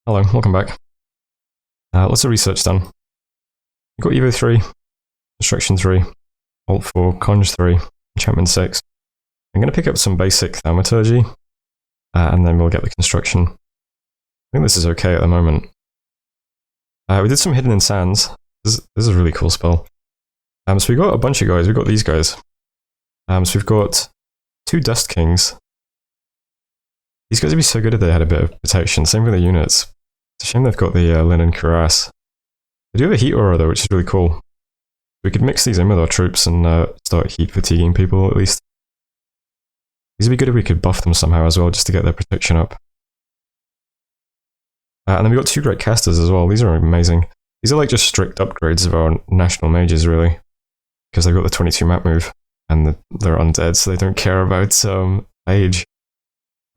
Hello, welcome back. Lots of research done. We've got Evo 3, Destruction 3, Alt 4, Conj 3, Enchantment 6. I'm going to pick up some basic Thaumaturgy, and then we'll get the construction. I think this is okay at the moment. We did some Hidden in Sands. This is a really cool spell. So we got a bunch of guys. We've got these guys. So we've got 2 Dust Kings. These guys would be so good if they had a bit of protection. Same with the units. It's a shame they've got the Linen Cuirass. They do have a heat aura though, which is really cool. We could mix these in with our troops and start heat fatiguing people at least. These would be good if we could buff them somehow as well, just to get their protection up. And then we've got 2 Great Casters as well. These are amazing. These are like just strict upgrades of our national mages, really. Because they've got the 22 map move, and they're undead, so they don't care about age.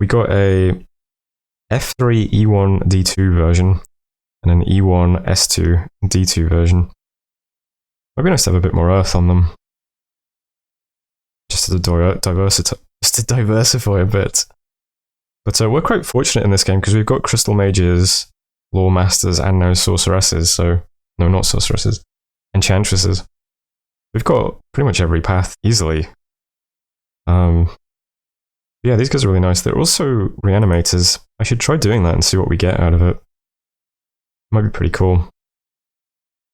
We got a F3 E1 D2 version, and an E1 S2 D2 version. Might be nice to have a bit more earth on them. Just to diversify a bit. But we're quite fortunate in this game because we've got Crystal Mages, Law Masters, and now Sorceresses. No, not Sorceresses. Enchantresses. We've got pretty much every path easily. Yeah, these guys are really nice. They're also Reanimators. I should try doing that and see what we get out of it. Might be pretty cool.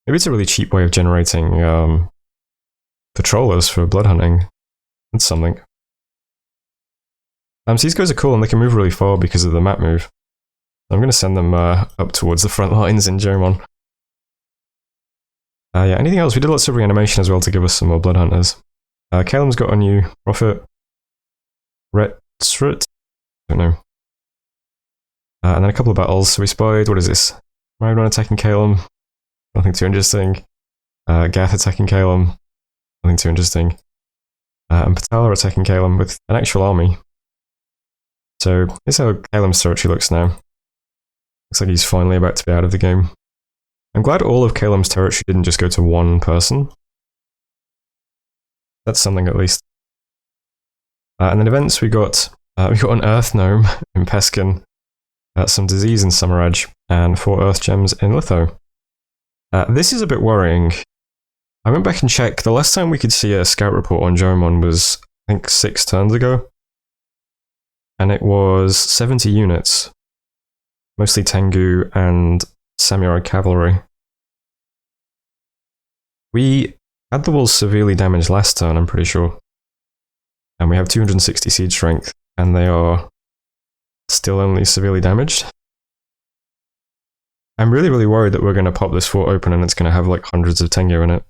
Maybe it's a really cheap way of generating patrollers for blood hunting. That's something. So these guys are cool and they can move really far because of the map move. I'm going to send them up towards the front lines in Jomon. Yeah, anything else? We did lots of reanimation as well to give us some more blood hunters. Kalem's got a new Prophet. Retsrit? Don't know. And then a couple of battles. So we spied, what is this? Maridon attacking Kalem. Nothing too interesting. Gath attacking Kalem. Nothing too interesting. And Patala attacking Kalem with an actual army. So here's how Kalem's territory looks now. Looks like he's finally about to be out of the game. I'm glad all of Kalem's territory didn't just go to one person. That's something at least. And then events, we got an Earth Gnome in Peskin, some disease in Summerage, and 4 Earth Gems in Litho. This is a bit worrying. I went back and checked. The last time we could see a scout report on Jomon was, I think, 6 turns ago. And it was 70 units. Mostly Tengu and Samurai Cavalry. We had the walls severely damaged last turn, I'm pretty sure. And we have 260 siege strength, and they are still only severely damaged. I'm really, really worried that we're going to pop this fort open and it's going to have like hundreds of Tengu in it.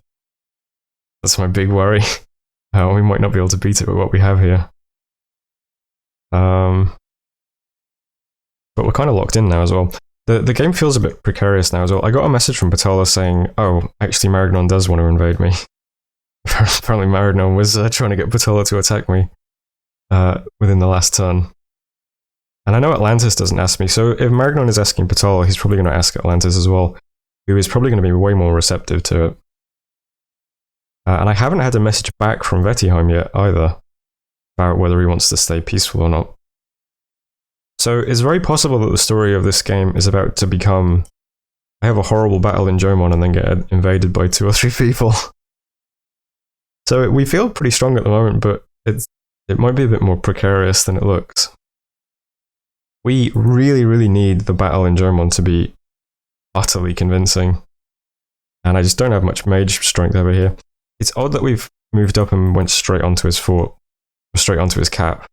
That's my big worry. We might not be able to beat it with what we have here. But we're kind of locked in now as well. The game feels a bit precarious now as well. I got a message from Patala saying, oh, actually Marignon does want to invade me. Apparently Marignon was trying to get Patala to attack me within the last turn. And I know Atlantis doesn't ask me, so if Marignon is asking Patala, he's probably going to ask Atlantis as well, who is probably going to be way more receptive to it. And I haven't had a message back from Vettiheim yet either, about whether he wants to stay peaceful or not. So it's very possible that the story of this game is about to become, I have a horrible battle in Jomon and then get invaded by 2 or 3 people. So we feel pretty strong at the moment, but it might be a bit more precarious than it looks. We really, really need the battle in Jomon to be utterly convincing. And I just don't have much mage strength over here. It's odd that we've moved up and went straight onto his fort, straight onto his cap.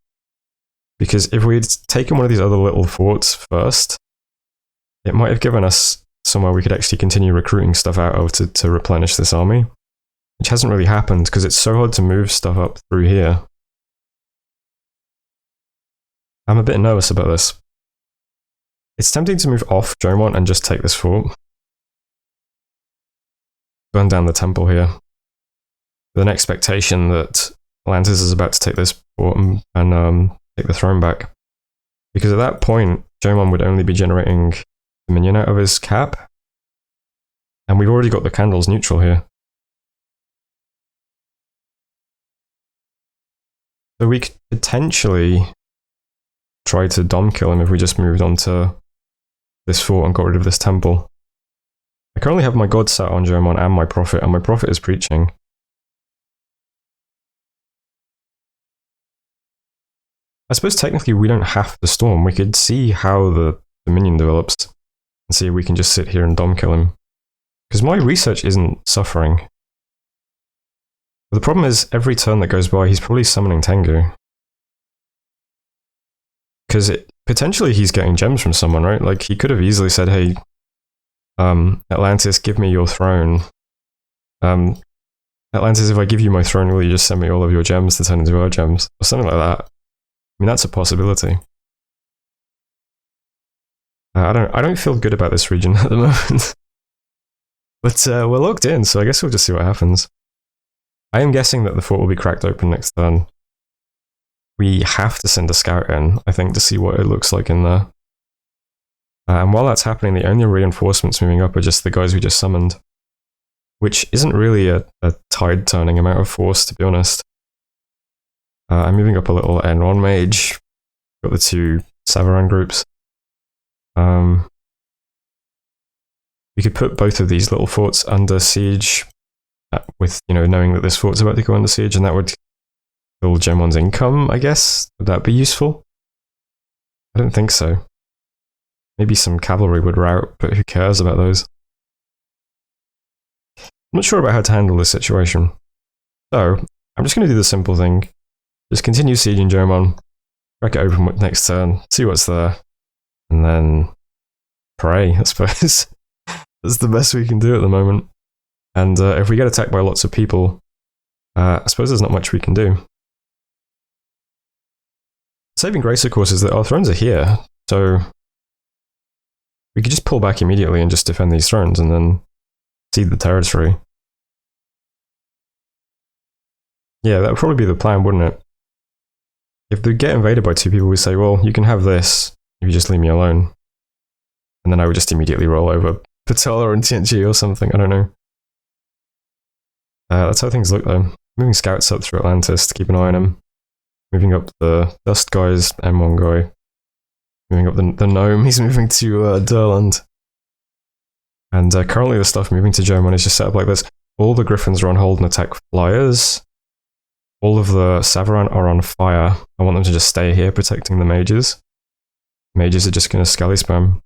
Because if we'd taken one of these other little forts first, it might have given us somewhere we could actually continue recruiting stuff out of to replenish this army. Which hasn't really happened because it's so hard to move stuff up through here. I'm a bit nervous about this. It's tempting to move off Jomon and just take this fort. Burn down the temple here. With an expectation that Atlantis is about to take this fort and take the throne back. Because at that point, Jomon would only be generating Dominion out of his cap. And we've already got the candles neutral here. So we could potentially try to dom kill him if we just moved on to this fort and got rid of this temple. I currently have my god sat on Germon and my prophet is preaching. I suppose technically we don't have to storm. We could see how the minion develops and see if we can just sit here and dom kill him. Because my research isn't suffering. But the problem is, every turn that goes by, he's probably summoning Tengu. Because potentially he's getting gems from someone, right? Like, he could have easily said, hey, Atlantis, give me your throne. Atlantis, if I give you my throne, will you just send me all of your gems to turn into our gems? Or something like that. I mean, that's a possibility. I don't feel good about this region at the moment. But we're locked in, so I guess we'll just see what happens. I am guessing that the fort will be cracked open next turn. We have to send a scout in, I think, to see what it looks like in there. And while that's happening, the only reinforcements moving up are just the guys we just summoned. Which isn't really a tide-turning amount of force, to be honest. I'm moving up a little N1 mage. Got the two Savaran groups. We could put both of these little forts under siege, with, you know, knowing that this fort's about to go under siege, and that would kill Gemon's income, I guess. Would that be useful? I don't think so. Maybe some cavalry would rout, but who cares about those? I'm not sure about how to handle this situation. So, I'm just going to do the simple thing. Just continue sieging Germon, crack it open next turn, see what's there, and then pray, I suppose. That's the best we can do at the moment. And if we get attacked by lots of people, I suppose there's not much we can do. Saving grace, of course, is that our thrones are here, so we could just pull back immediately and just defend these thrones and then cede the territory. Yeah, that would probably be the plan, wouldn't it? If they get invaded by two people, we say, well, you can have this if you just leave me alone. And then I would just immediately roll over Patala and TNG or something, I don't know. That's how things look though. Moving scouts up through Atlantis to keep an eye on him. Moving up the Dust guys, M1 guy. Moving up the Gnome, he's moving to Durland. And currently the stuff moving to German is just set up like this. All the Griffins are on hold and attack flyers. All of the Savaran are on fire. I want them to just stay here protecting the mages. Mages are just going to skelly spam.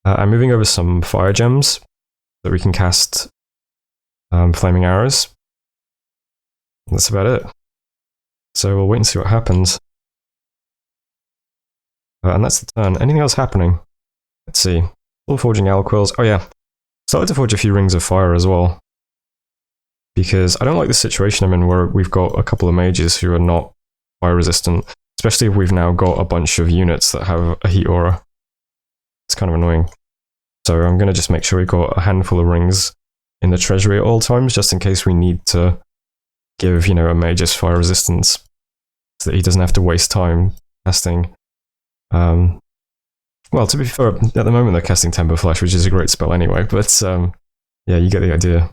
I'm moving over some fire gems that we can cast flaming arrows. That's about it. So we'll wait and see what happens. And that's the turn. Anything else happening? Let's see. Still forging alquills. Oh yeah. Started to forge a few rings of fire as well. Because I don't like the situation I'm in where we've got a couple of mages who are not fire resistant. Especially if we've now got a bunch of units that have a heat aura. It's kind of annoying. So I'm going to just make sure we've got a handful of rings in the treasury at all times, just in case we need to give, you know, a mage's fire resistance. So that he doesn't have to waste time casting. Well, to be fair, at the moment they're casting Temper Flash, which is a great spell anyway, but yeah, you get the idea.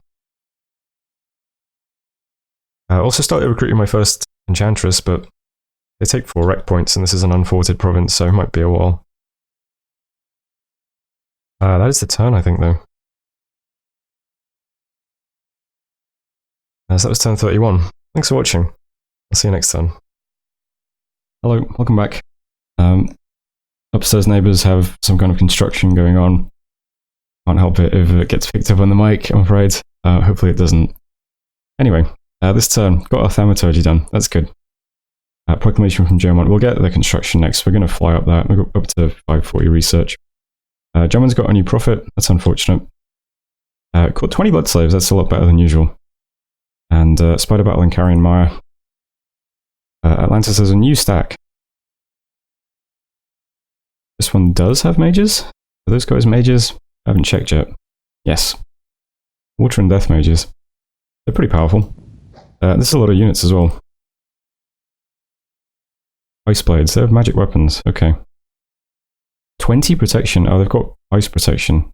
I also started recruiting my first Enchantress, but they take 4 rec points, and this is an unforted province, so it might be a while. That is the turn, I think, though. So that was turn 31. Thanks for watching. I'll see you next time. Hello, welcome back. Upstairs neighbours have some kind of construction going on. Can't help it if it gets picked up on the mic, I'm afraid. Hopefully it doesn't. Anyway, this turn, got our thaumaturgy done. That's good. Proclamation from German. We'll get the construction next. We're going to fly up that. We'll go up to 540 research. German's got a new prophet. That's unfortunate. Caught 20 blood slaves. That's a lot better than usual. And Spider Battle and Carrion Mire. Atlantis has a new stack. This one does have mages? Are those guys mages? I haven't checked yet. Yes. Water and Death mages. They're pretty powerful. This is a lot of units as well. Ice Blades. They have magic weapons. Okay. 20 protection. Oh, they've got ice protection.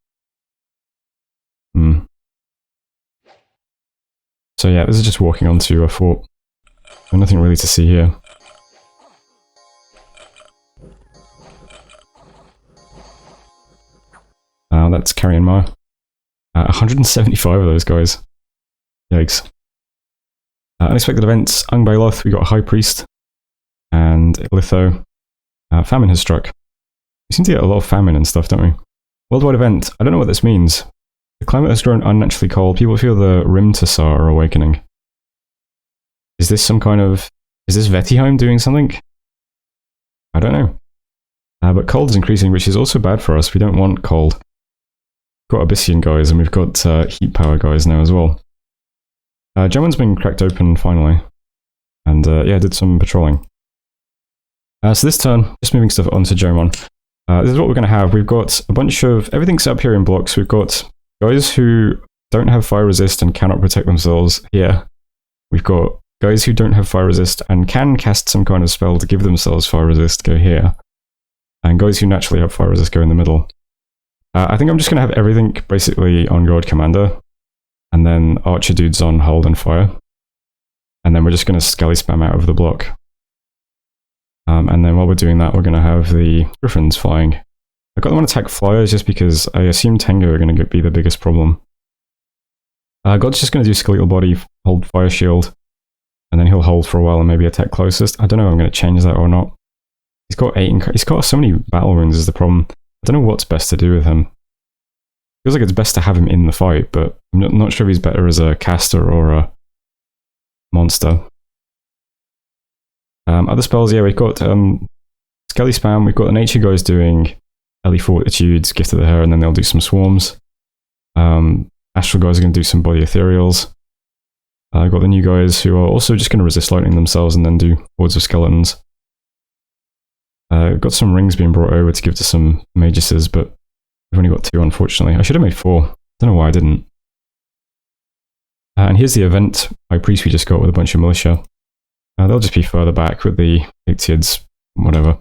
So yeah, this is just walking onto a fort. There's nothing really to see here. That's carrying Ma. 175 of those guys. Yikes. Unexpected events. Ung Bailoth, we got a High Priest. And Litho. Famine has struck. We seem to get a lot of famine and stuff, don't we? Worldwide event. I don't know what this means. The climate has grown unnaturally cold. People feel the Rimtasar are awakening. Is this some kind of... Is this Vettiheim doing something? I don't know. But cold is increasing, which is also bad for us. We don't want cold. We've got Abyssian guys, and we've got heat power guys now as well. German's been cracked open finally. And yeah, did some patrolling. So this turn, just moving stuff onto German. This is what we're going to have. We've got a bunch of... Everything's up here in blocks. We've got guys who don't have fire resist and cannot protect themselves here. We've got guys who don't have fire resist and can cast some kind of spell to give themselves fire resist go here. And guys who naturally have fire resist go in the middle. I think I'm just going to have everything basically on Guard Commander. And then Archer dudes on hold and fire. And then we're just going to skelly spam out of the block. And then while we're doing that, we're going to have the Griffins flying. I've got them on attack flyers just because I assume Tengu are going to be the biggest problem. God's just going to do Skeletal Body, hold Fire Shield, and then he'll hold for a while and maybe attack closest. I don't know if I'm going to change that or not. He's got 8 he's got so many battle wounds is the problem. I don't know what's best to do with him. Feels like it's best to have him in the fight, but I'm not sure if he's better as a caster or a monster. Other spells, yeah, we've got Skelly Spam, we've got the Nature guys doing Ellie Fortitudes, Gift of the Hair, and then they'll do some Swarms. Astral guys are going to do some Body Ethereals. I've got the new guys who are also just going to resist lightning themselves and then do Hordes of Skeletons. I've got some rings being brought over to give to some Maguses, but we've only got 2, unfortunately. I should have made 4. Don't know why I didn't. And here's the event High Priest we just got with a bunch of militia. They'll just be further back with the Ictiids, whatever.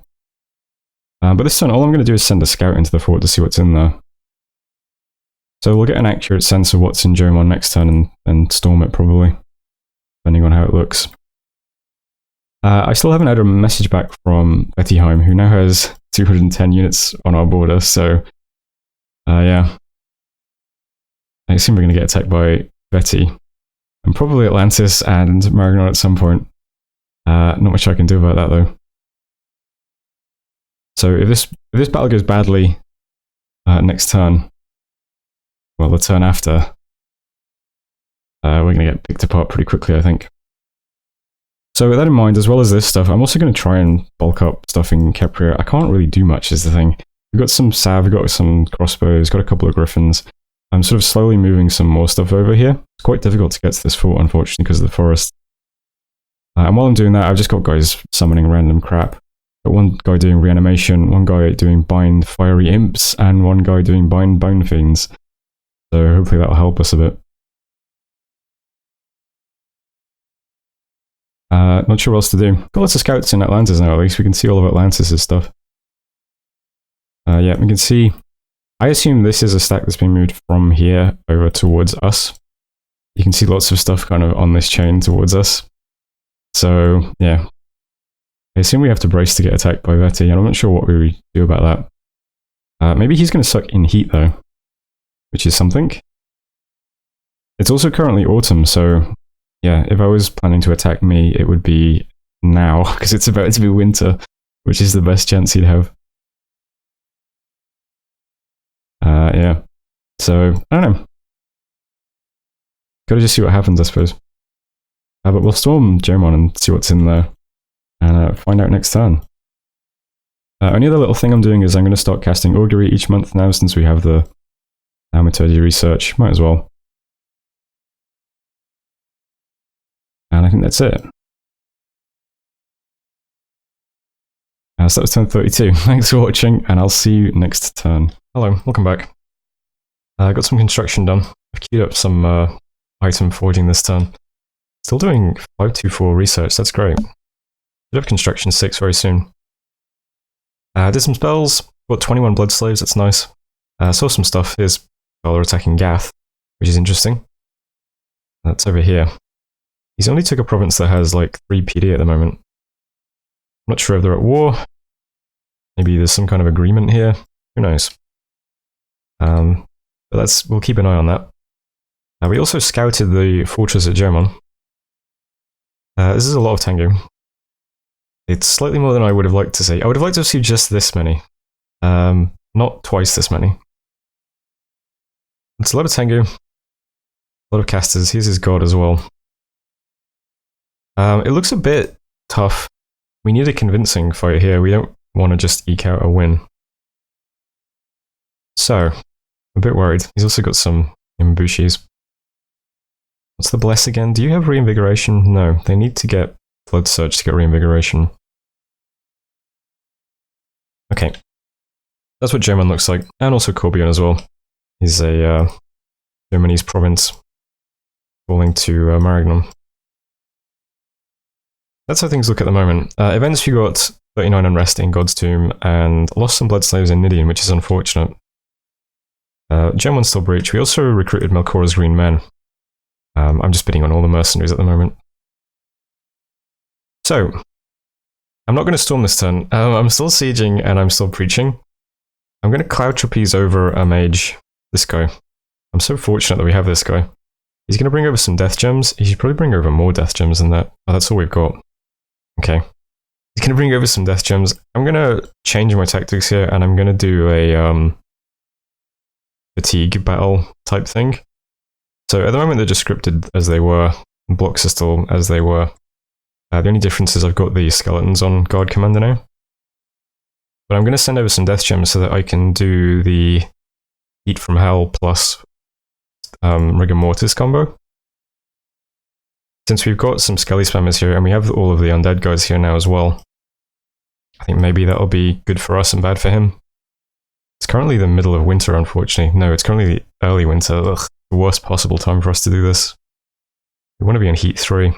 But this turn, all I'm going to do is send a scout into the fort to see what's in there. So we'll get an accurate sense of what's in Jomon next turn and storm it, probably, depending on how it looks. I still haven't had a message back from Vettiheim, who now has 210 units on our border, so yeah. I assume we're going to get attacked by Betty, and probably Atlantis and Maragnon at some point. Not much I can do about that, though. So if this battle goes badly next turn, well, the turn after, we're going to get picked apart pretty quickly, I think. So with that in mind, as well as this stuff, I'm also going to try and bulk up stuff in Kepria. I can't really do much, is the thing. We've got some Sav, we've got some crossbows, got a couple of Griffins. I'm sort of slowly moving some more stuff over here. It's quite difficult to get to this fort, unfortunately, because of the forest. And while I'm doing that, I've just got guys summoning random crap. Got one guy doing reanimation, one guy doing bind fiery imps, and one guy doing bind bone fiends. So hopefully that'll help us a bit. Not sure what else to do. Got lots of scouts in Atlantis now, at least. We can see all of Atlantis' stuff. Yeah, we can see... I assume this is a stack that's been moved from here over towards us. You can see lots of stuff kind of on this chain towards us. So, yeah. I assume we have to brace to get attacked by Vetti, and I'm not sure what we do about that. Maybe he's going to suck in heat, though. Which is something. It's also currently autumn, so... Yeah, if I was planning to attack me, it would be now, because it's about to be winter, which is the best chance he'd have. Yeah. So, I don't know. Gotta just see what happens, I suppose. But we'll storm Jomon and see what's in there, and find out next turn. Only other little thing I'm doing is I'm going to start casting Augury each month now, since we have the Thaumaturgy research. Might as well. And I think that's it. So that was turn 32. Thanks for watching, and I'll see you next turn. Hello, welcome back. I got some construction done. I've queued up some item forging this turn. Still doing 524 research, that's great. Should have construction 6 very soon. Did some spells, got 21 blood slaves, that's nice. Saw some stuff. Here's Valor attacking Gath, which is interesting. That's over here. He's only took a province that has like 3 PD at the moment. I'm not sure if they're at war. Maybe there's some kind of agreement here. Who knows? But we'll keep an eye on that. We also scouted the fortress at German. This is a lot of Tengu. It's slightly more than I would have liked to see. I would have liked to see just this many. Not twice this many. It's a lot of Tengu. A lot of casters. Here's his god as well. It looks a bit tough. We need a convincing fight here. We don't want to just eke out a win. So, a bit worried. He's also got some Imbushis. What's the bless again? Do you have reinvigoration? No, they need to get blood surge to get reinvigoration. Okay. That's what German looks like. And also Corbion as well. He's a Germany's province falling to Maragnon. That's how things look at the moment. Events, we got 39 Unrest in God's Tomb and lost some Blood Slaves in Nidian, which is unfortunate. Gen 1 still breach. We also recruited Melchora's Green Men. I'm just bidding on all the mercenaries at the moment. So, I'm not going to storm this turn. I'm still sieging and I'm still preaching. I'm going to Cloud Trapeze over a mage. This guy. I'm so fortunate that we have this guy. He's going to bring over some death gems. He should probably bring over more death gems than that. Oh, that's all we've got. Okay. He's going to bring over some death gems. I'm going to change my tactics here and I'm going to do a fatigue battle type thing. So at the moment they're just scripted as they were. Blocks are still as they were. The only difference is I've got the skeletons on guard commander now. But I'm going to send over some death gems so that I can do the Heat from Hell plus Rigor Mortis combo. Since we've got some Skelly spammers here and we have all of the undead guys here now as well, I think maybe that'll be good for us and bad for him. It's currently the middle of winter, unfortunately. No, it's currently the early winter. Ugh, the worst possible time for us to do this. We want to be in Heat 3.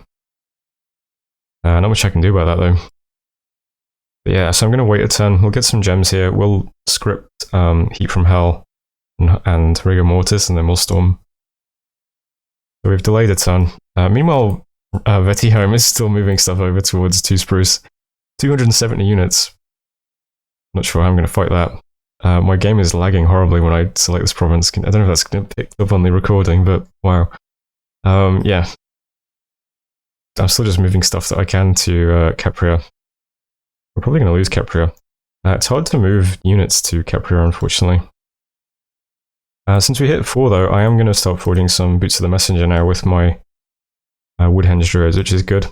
Not much I can do about that though. But yeah, so I'm going to wait a turn. We'll get some gems here. We'll script Heat from Hell and Rigor Mortis, and then we'll storm. So we've delayed a turn. Meanwhile, Vettiholm is still moving stuff over towards 2 Spruce. 270 units. Not sure how I'm going to fight that. My game is lagging horribly when I select this province. I don't know if that's going to pick up on the recording, but wow. Yeah. I'm still just moving stuff that I can to Capria. We're probably going to lose Capria. It's hard to move units to Capria, unfortunately. Since we hit 4 though, I am going to start forging some Boots of the Messenger now with my Woodhenge Druids, which is good.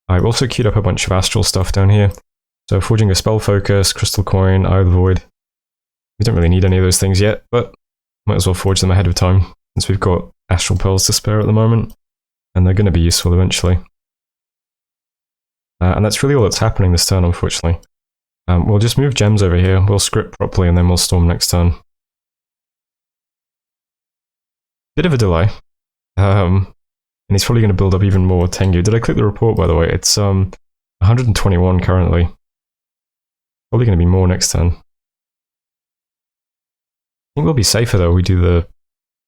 I've also queued up a bunch of Astral stuff down here. So forging a Spell Focus, Crystal Coin, Eye of the Void. We don't really need any of those things yet, but might as well forge them ahead of time, since we've got Astral Pearls to spare at the moment, and they're going to be useful eventually. And that's really all that's happening this turn, unfortunately. We'll just move gems over here, we'll script properly, and then we'll storm next turn. Bit of a delay. And he's probably going to build up even more Tengu. Did I click the report, by the way? It's 121 currently. Probably going to be more next turn. I think we'll be safer though, we do the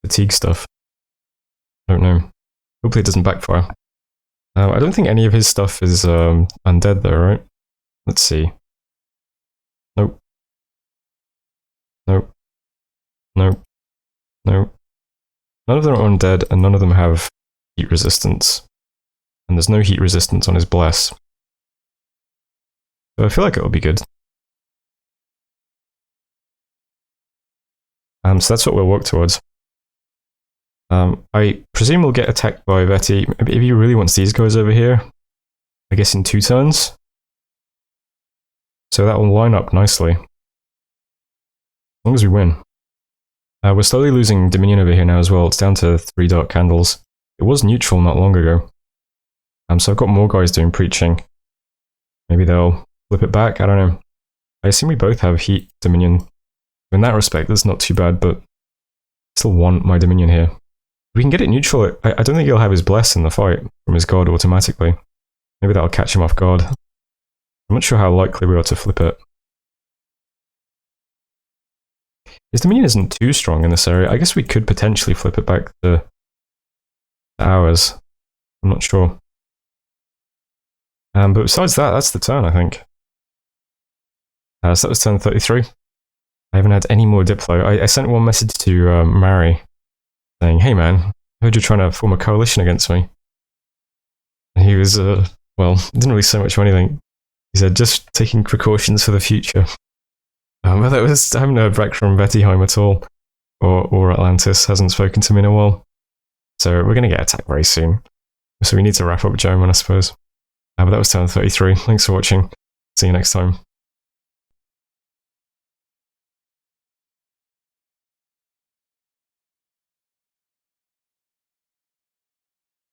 fatigue stuff. I don't know. Hopefully it doesn't backfire. I don't think any of his stuff is undead though, right? Let's see. Nope. Nope. Nope. Nope. None of them are undead, and none of them have heat resistance. And there's no heat resistance on his bless. So I feel like it'll be good. So that's what we'll work towards. I presume we'll get attacked by Vetti. If he really wants these guys over here, I guess in 2 turns. So that will line up nicely. As long as we win. We're slowly losing Dominion over here now as well. It's down to 3 Dark Candles. It was neutral not long ago. So I've got more guys doing preaching. Maybe they'll flip it back, I don't know. I assume we both have Heat Dominion. In that respect, that's not too bad, but I still want my Dominion here. If we can get it neutral, I don't think he'll have his Bless in the fight from his god automatically. Maybe that'll catch him off guard. I'm not sure how likely we are to flip it. His Dominion isn't too strong in this area. I guess we could potentially flip it back to ours. I'm not sure. But besides that, that's the turn, I think. So that was turn 33. I haven't had any more Diplo. I sent one message to Mary saying, hey man, I heard you're trying to form a coalition against me. And he was, well, didn't really say much of anything. He said, just taking precautions for the future. But I haven't heard back from Bettyheim at all, or Atlantis, hasn't spoken to me in a while. So we're going to get attacked very soon. So we need to wrap up German, I suppose. But that was turn 33. Thanks for watching. See you next time.